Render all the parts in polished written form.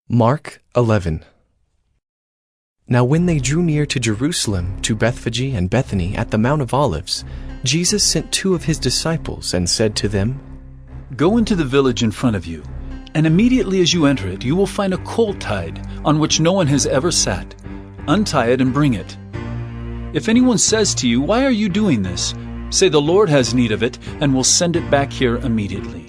Mark 11. Now when they drew near to Jerusalem, to Bethphage and Bethany at the Mount of Olives, Jesus sent 2 of his disciples and said to them, Go into the village in front of you, and immediately as you enter it, you will find a colt tied, on which no one has ever sat. Untie it and bring it. If anyone says to you, Why are you doing this? Say, The Lord has need of it, and will send it back here immediately.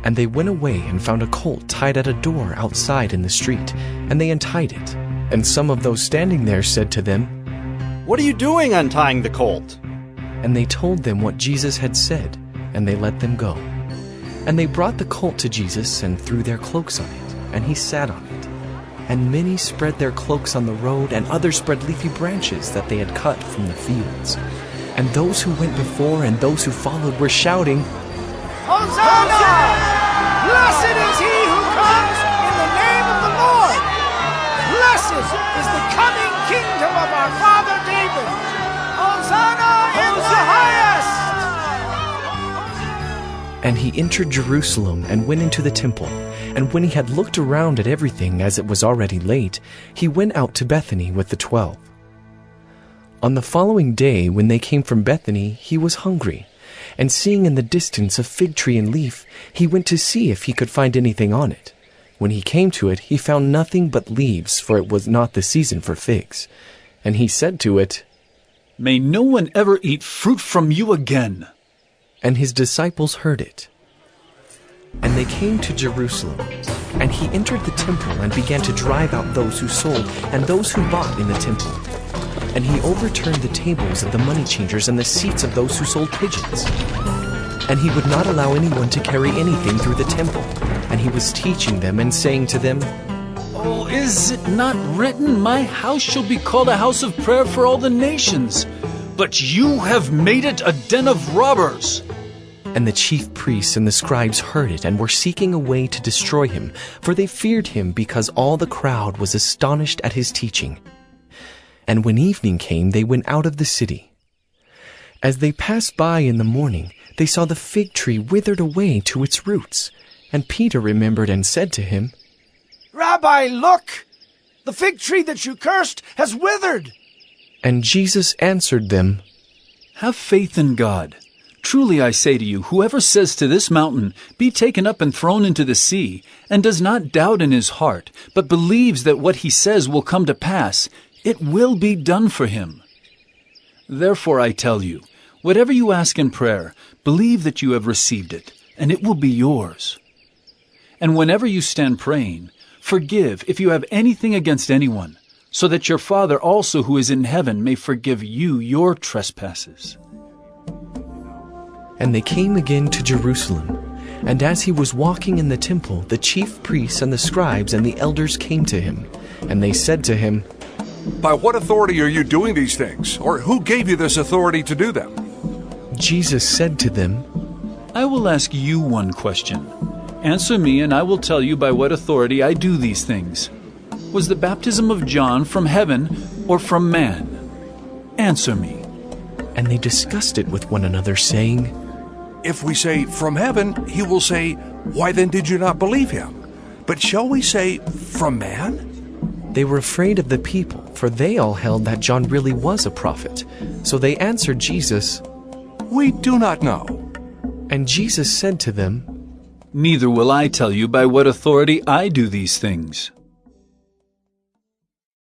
And they went away and found a colt tied at a door outside in the street, and they untied it. And some of those standing there said to them, What are you doing untying the colt? And they told them what Jesus had said, and they let them go. And they brought the colt to Jesus and threw their cloaks on it, and he sat on it. And many spread their cloaks on the road, and others spread leafy branches that they had cut from the fields. And those who went before and those who followed were shouting, Hosanna! Blessed is he who comes in the name of the Lord! Blessed is the coming kingdom of our father David! Hosanna in the highest! And he entered Jerusalem and went into the temple. And when he had looked around at everything, as it was already late, he went out to Bethany with the 12. On the following day, when they came from Bethany, he was hungry. And seeing in the distance a fig tree in leaf, he went to see if he could find anything on it. When he came to it, he found nothing but leaves, for it was not the season for figs. And he said to it, May no one ever eat fruit from you again. And his disciples heard it. And they came to Jerusalem. And he entered the temple and began to drive out those who sold and those who bought in the temple. And he overturned the tables of the money changers and the seats of those who sold pigeons. And he would not allow anyone to carry anything through the temple. And he was teaching them and saying to them, Oh, is it not written, My house shall be called a house of prayer for all the nations? But you have made it a den of robbers. And the chief priests and the scribes heard it and were seeking a way to destroy him, for they feared him because all the crowd was astonished at his teaching. And when evening came, they went out of the city. As they passed by in the morning, they saw the fig tree withered away to its roots. And Peter remembered and said to him, Rabbi, look! The fig tree that you cursed has withered! And Jesus answered them, Have faith in God. Truly I say to you, whoever says to this mountain, Be taken up and thrown into the sea, and does not doubt in his heart, but believes that what he says will come to pass, it will be done for him. Therefore I tell you, whatever you ask in prayer, believe that you have received it, and it will be yours. And whenever you stand praying, forgive if you have anything against anyone, so that your Father also who is in heaven may forgive you your trespasses. And they came again to Jerusalem. And as he was walking in the temple, the chief priests and the scribes and the elders came to him. And they said to him, By what authority are you doing these things? Or who gave you this authority to do them? Jesus said to them, I will ask you one question. Answer me, and I will tell you by what authority I do these things. Was the baptism of John from heaven or from man? Answer me. And they discussed it with one another, saying, If we say, from heaven, he will say, Why then did you not believe him? But shall we say, from man? They were afraid of the people, for they all held that John really was a prophet. So they answered Jesus, We do not know. And Jesus said to them, Neither will I tell you by what authority I do these things.